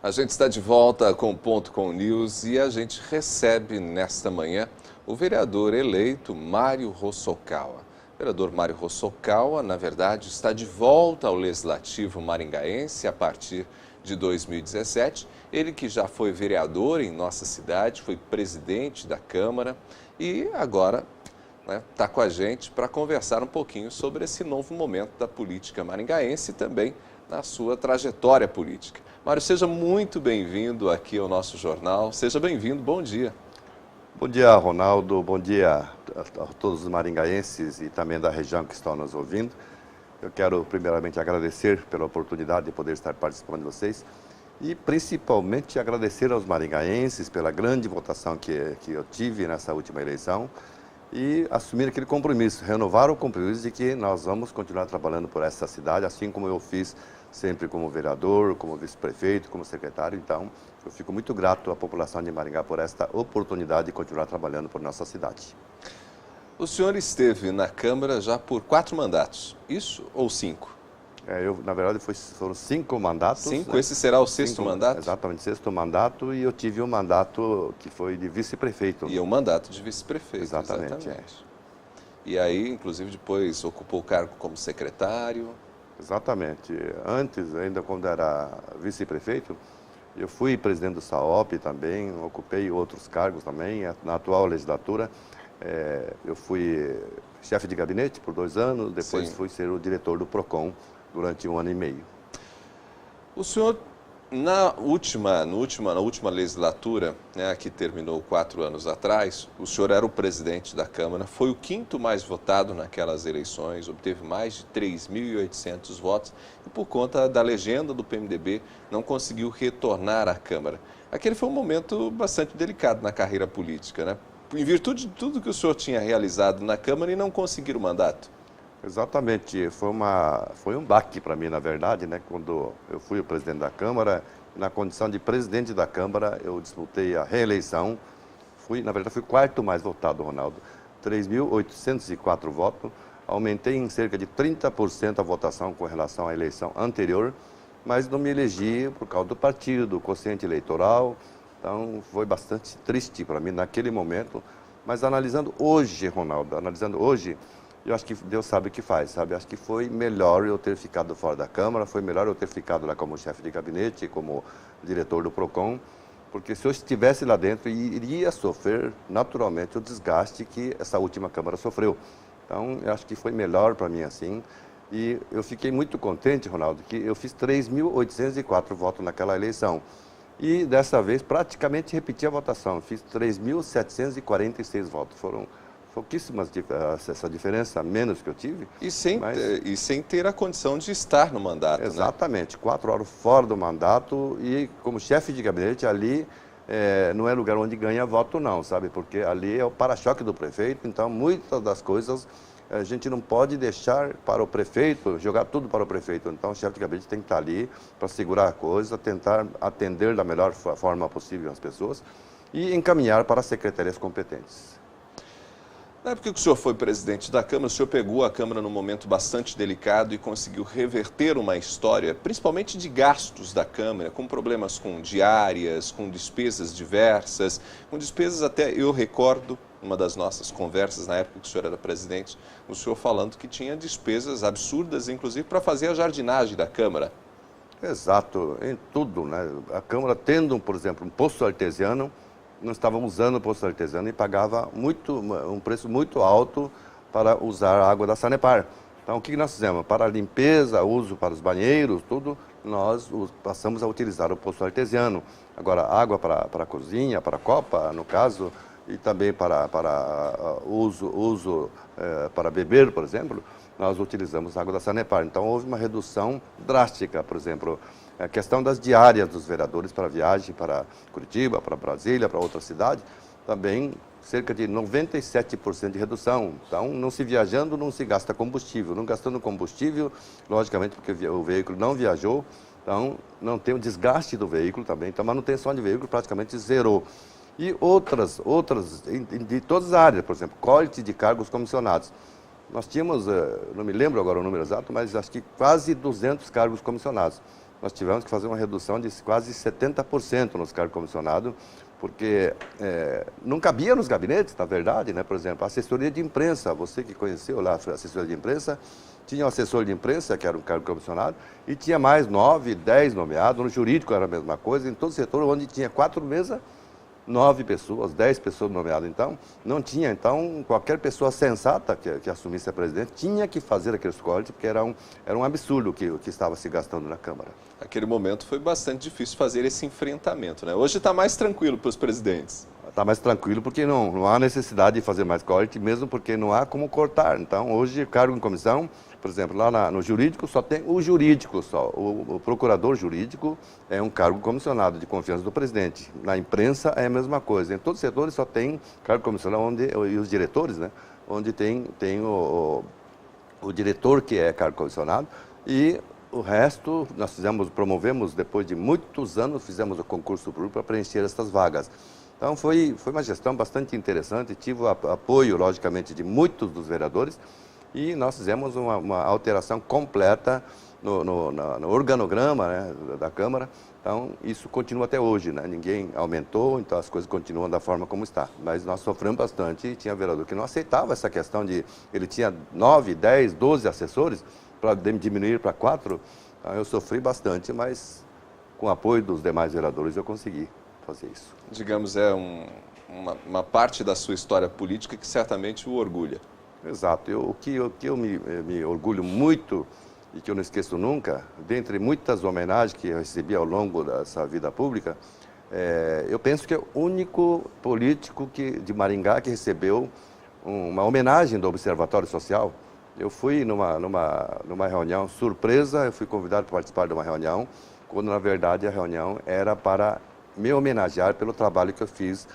A gente está de volta com o Ponto com News e a gente recebe nesta manhã o vereador eleito Mário Hosokawa. O vereador Mário Hosokawa, na verdade, está de volta ao Legislativo maringaense a partir de 2017. Ele que já foi vereador em nossa cidade, foi presidente da Câmara e agora está com a gente para conversar um pouquinho sobre esse novo momento da política maringaense e também na sua trajetória política. Mário, seja muito bem-vindo aqui ao nosso jornal. Seja bem-vindo, bom dia. Bom dia, Ronaldo. Bom dia a todos os maringaenses e também da região que estão nos ouvindo. Eu quero primeiramente agradecer pela oportunidade de poder estar participando de vocês e principalmente agradecer aos maringaenses pela grande votação que eu tive nessa última eleição e assumir aquele compromisso, renovar o compromisso de que nós vamos continuar trabalhando por essa cidade, assim como eu fiz sempre como vereador, como vice-prefeito, como secretário. Então, eu fico muito grato à população de Maringá por esta oportunidade de continuar trabalhando por nossa cidade. O senhor esteve na Câmara já por 4 mandatos, isso ou 5? Na verdade, foram 5 mandatos. 5? Né? Esse será o 6º mandato? Exatamente, 6º mandato, e eu tive um mandato que foi de vice-prefeito. E um mandato de vice-prefeito, exatamente. E aí, inclusive, depois ocupou o cargo como secretário. Exatamente. Antes, ainda quando era vice-prefeito, eu fui presidente do SAOP também, ocupei outros cargos também. Na atual legislatura, eu fui chefe de gabinete por 2 anos, depois fui ser o diretor do PROCON durante 1 ano e meio. O senhor, na última legislatura, que terminou 4 anos atrás, o senhor era o presidente da Câmara, foi o 5º mais votado naquelas eleições, obteve mais de 3.800 votos e por conta da legenda do PMDB não conseguiu retornar à Câmara. Aquele foi um momento bastante delicado na carreira política, né? Em virtude de tudo que o senhor tinha realizado na Câmara e não conseguir o mandato. Exatamente, foi um baque para mim, na verdade, né? Quando eu fui o presidente da Câmara, na condição de presidente da Câmara, eu disputei a reeleição, na verdade fui o 4º mais votado, Ronaldo, 3.804 votos, aumentei em cerca de 30% a votação com relação à eleição anterior, mas não me elegi por causa do partido, do quociente eleitoral, então foi bastante triste para mim naquele momento, mas analisando hoje, Ronaldo, eu acho que Deus sabe o que faz, sabe? Acho que foi melhor eu ter ficado fora da Câmara, foi melhor eu ter ficado lá como chefe de gabinete, como diretor do PROCON, porque se eu estivesse lá dentro, iria sofrer naturalmente o desgaste que essa última Câmara sofreu. Então, eu acho que foi melhor para mim assim. E eu fiquei muito contente, Ronaldo, que eu fiz 3.804 votos naquela eleição. E dessa vez praticamente repeti a votação, fiz 3.746 votos. Foram pouquíssimas essa diferença, menos que eu tive. E sem ter a condição de estar no mandato, exatamente, 4 horas fora do mandato e como chefe de gabinete ali, não é lugar onde ganha voto não, sabe? Porque ali é o para-choque do prefeito, então muitas das coisas a gente não pode deixar para o prefeito, jogar tudo para o prefeito. Então o chefe de gabinete tem que estar ali para segurar a coisa, tentar atender da melhor forma possível as pessoas e encaminhar para as secretarias competentes. Na época que o senhor foi presidente da Câmara, o senhor pegou a Câmara num momento bastante delicado e conseguiu reverter uma história, principalmente de gastos da Câmara, com problemas com diárias, com despesas diversas, com despesas até, eu recordo, uma das nossas conversas na época que o senhor era presidente, o senhor falando que tinha despesas absurdas, inclusive para fazer a jardinagem da Câmara. Exato, em tudo, né? A Câmara tendo, por exemplo, um poço artesiano, nós estávamos usando o poço artesiano e pagava um preço muito alto para usar a água da Sanepar. Então, o que nós fizemos? Para a limpeza, uso para os banheiros, tudo, nós passamos a utilizar o poço artesiano. Agora, água para a cozinha, para a copa, no caso, e também para uso para beber, por exemplo, nós utilizamos a água da Sanepar. Então, houve uma redução drástica, por exemplo, a questão das diárias dos vereadores para viagem para Curitiba, para Brasília, para outra cidade, também cerca de 97% de redução. Então, não se viajando, não se gasta combustível. Não gastando combustível, logicamente, porque o veículo não viajou, então não tem o desgaste do veículo também. Então, a manutenção de veículo praticamente zerou. E outras de todas as áreas, por exemplo, corte de cargos comissionados. Nós tínhamos, não me lembro agora o número exato, mas acho que quase 200 cargos comissionados. nós tivemos que fazer uma redução de quase 70% nos cargos comissionados, porque não cabia nos gabinetes, na verdade, né? Por exemplo, a assessoria de imprensa, você que conheceu lá a assessoria de imprensa, tinha o assessor de imprensa, que era um cargo comissionado, e tinha mais 9, 10 nomeados, no jurídico era a mesma coisa, em todo o setor onde tinha 4 mesas, 9 pessoas, 10 pessoas nomeadas. Então, não tinha. Então, qualquer pessoa sensata que assumisse a presidência tinha que fazer aqueles cortes, porque era um absurdo o que estava se gastando na Câmara. Aquele momento foi bastante difícil fazer esse enfrentamento, né? Hoje está mais tranquilo para os presidentes. Está mais tranquilo porque não há necessidade de fazer mais corte, mesmo porque não há como cortar. Então, hoje, cargo em comissão, por exemplo, lá no jurídico só tem o jurídico só. O procurador jurídico é um cargo comissionado de confiança do presidente. Na imprensa é a mesma coisa. Em todos os setores só tem cargo comissionado e os diretores, né? Onde tem o diretor que é cargo comissionado e o resto nós promovemos depois de muitos anos, fizemos o concurso público para preencher essas vagas. Então foi uma gestão bastante interessante, tive o apoio, logicamente, de muitos dos vereadores e nós fizemos uma alteração completa no organograma, né, da Câmara. Então isso continua até hoje, né? Ninguém aumentou, então as coisas continuam da forma como está. Mas nós sofremos bastante e tinha vereador que não aceitava essa questão de... Ele tinha 9, 10, 12 assessores para diminuir para 4. Então, eu sofri bastante, mas com o apoio dos demais vereadores eu consegui fazer isso. Digamos, é uma parte da sua história política que certamente o orgulha. Exato. O que eu me orgulho muito e que eu não esqueço nunca, dentre muitas homenagens que eu recebi ao longo dessa vida pública, eu penso que é o único político de Maringá que recebeu uma homenagem do Observatório Social. Eu fui numa reunião surpresa, eu fui convidado para participar de uma reunião, quando na verdade a reunião era para me homenagear pelo trabalho que eu fiz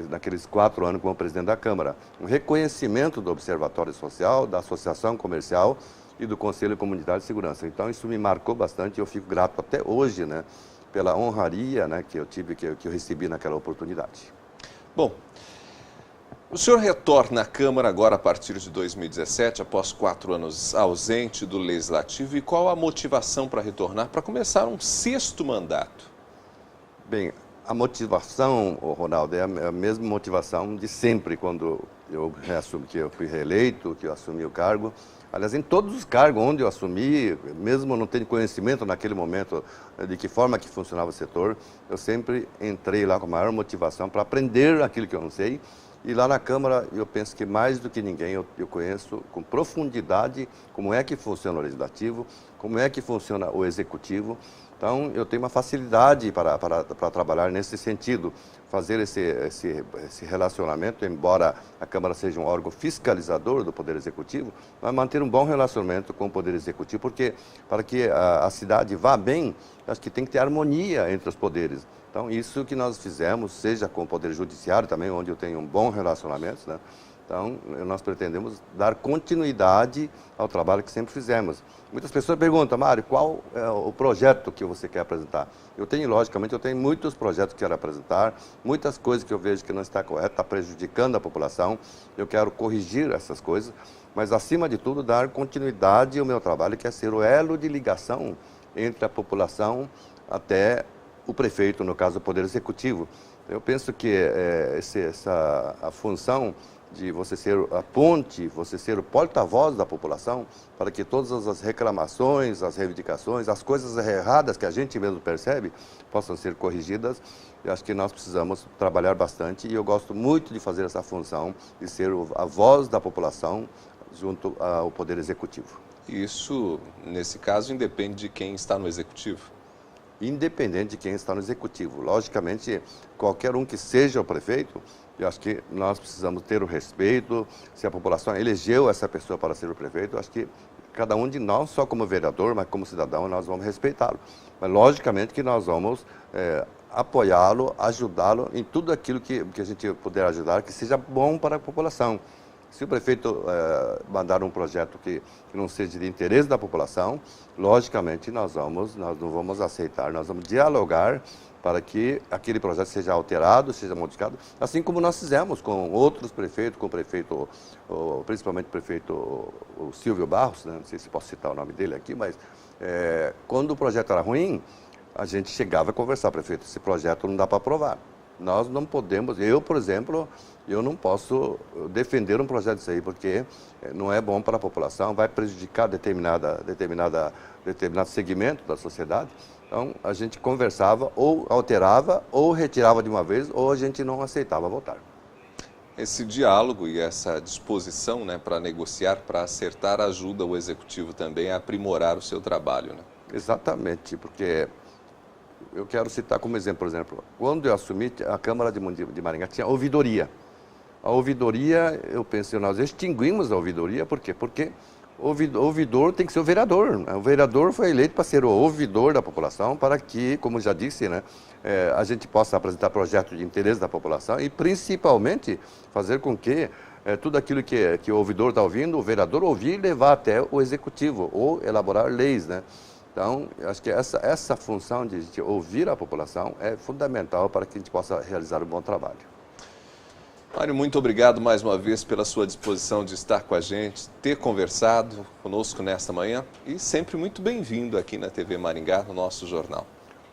naqueles 4 anos como presidente da Câmara. Um reconhecimento do Observatório Social, da Associação Comercial e do Conselho Comunitário de Segurança. Então isso me marcou bastante e eu fico grato até hoje, né, pela honraria, né, que eu recebi naquela oportunidade. Bom, o senhor retorna à Câmara agora a partir de 2017, após 4 anos ausente do Legislativo. E qual a motivação para retornar, para começar um 6º mandato? Bem, a motivação, Ronaldo, é a mesma motivação de sempre, quando eu reassumo, que eu fui reeleito, que eu assumi o cargo. Aliás, em todos os cargos onde eu assumi, mesmo não tendo conhecimento naquele momento de que forma que funcionava o setor, eu sempre entrei lá com a maior motivação para aprender aquilo que eu não sei. E lá na Câmara, eu penso que mais do que ninguém eu conheço com profundidade como é que funciona o Legislativo, como é que funciona o Executivo. Então, eu tenho uma facilidade para trabalhar nesse sentido, fazer esse relacionamento, embora a Câmara seja um órgão fiscalizador do Poder Executivo, mas manter um bom relacionamento com o Poder Executivo, porque para que a cidade vá bem, acho que tem que ter harmonia entre os poderes. Então, isso que nós fizemos, seja com o Poder Judiciário também, onde eu tenho um bom relacionamento, né? Então, nós pretendemos dar continuidade ao trabalho que sempre fizemos. Muitas pessoas perguntam, Mário, qual é o projeto que você quer apresentar? Logicamente, eu tenho muitos projetos que quero apresentar, muitas coisas que eu vejo que não está correto, está prejudicando a população, eu quero corrigir essas coisas, mas, acima de tudo, dar continuidade ao meu trabalho, que é ser o elo de ligação entre a população até o prefeito, no caso, o Poder Executivo. Eu penso que a função de você ser a ponte, você ser o porta-voz da população, para que todas as reclamações, as reivindicações, as coisas erradas que a gente mesmo percebe, possam ser corrigidas. Eu acho que nós precisamos trabalhar bastante e eu gosto muito de fazer essa função, de ser a voz da população junto ao Poder Executivo. Isso, nesse caso, independe de quem está no Executivo? Independente de quem está no Executivo. Logicamente, qualquer um que seja o prefeito, eu acho que nós precisamos ter o respeito. Se a população elegeu essa pessoa para ser o prefeito, eu acho que cada um de nós, só como vereador, mas como cidadão, nós vamos respeitá-lo. Mas, logicamente, que nós vamos apoiá-lo, ajudá-lo em tudo aquilo que a gente puder ajudar, que seja bom para a população. Se o prefeito mandar um projeto que não seja de interesse da população, logicamente nós não vamos aceitar, nós vamos dialogar para que aquele projeto seja alterado, seja modificado, assim como nós fizemos com outros prefeitos, com o prefeito, principalmente o prefeito o Silvio Barros, né? Não sei se posso citar o nome dele aqui, mas Quando o projeto era ruim, a gente chegava a conversar, prefeito, esse projeto não dá para aprovar. Nós não podemos, eu, por exemplo, eu não posso defender um projeto desse aí, porque não é bom para a população, vai prejudicar determinado segmento da sociedade. Então, a gente conversava, ou alterava, ou retirava de uma vez, ou a gente não aceitava votar. Esse diálogo e essa disposição, né, para negociar, para acertar, ajuda o Executivo também a aprimorar o seu trabalho, né? Exatamente, porque eu quero citar como exemplo, por exemplo, quando eu assumi, a Câmara de Maringá tinha ouvidoria. A ouvidoria, eu pensei, nós extinguimos a ouvidoria, por quê? Porque o ouvidor tem que ser o vereador, né? O vereador foi eleito para ser o ouvidor da população, para que, como já disse, né, a gente possa apresentar projetos de interesse da população e, principalmente, fazer com que tudo aquilo que o ouvidor está ouvindo, o vereador ouvir e levar até o executivo, ou elaborar leis, né? Então, eu acho que essa função de ouvir a população é fundamental para que a gente possa realizar um bom trabalho. Mário, muito obrigado mais uma vez pela sua disposição de estar com a gente, ter conversado conosco nesta manhã e sempre muito bem-vindo aqui na TV Maringá, no nosso jornal.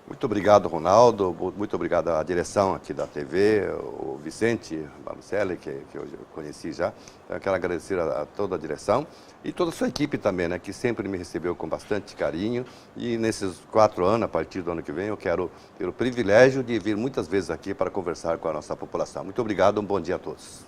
Muito obrigado, Ronaldo, muito obrigado à direção aqui da TV, o Vicente Malucelli, que eu conheci já. Eu quero agradecer a toda a direção e toda a sua equipe também, né, que sempre me recebeu com bastante carinho. E nesses 4 anos, a partir do ano que vem, eu quero ter o privilégio de vir muitas vezes aqui para conversar com a nossa população. Muito obrigado, um bom dia a todos.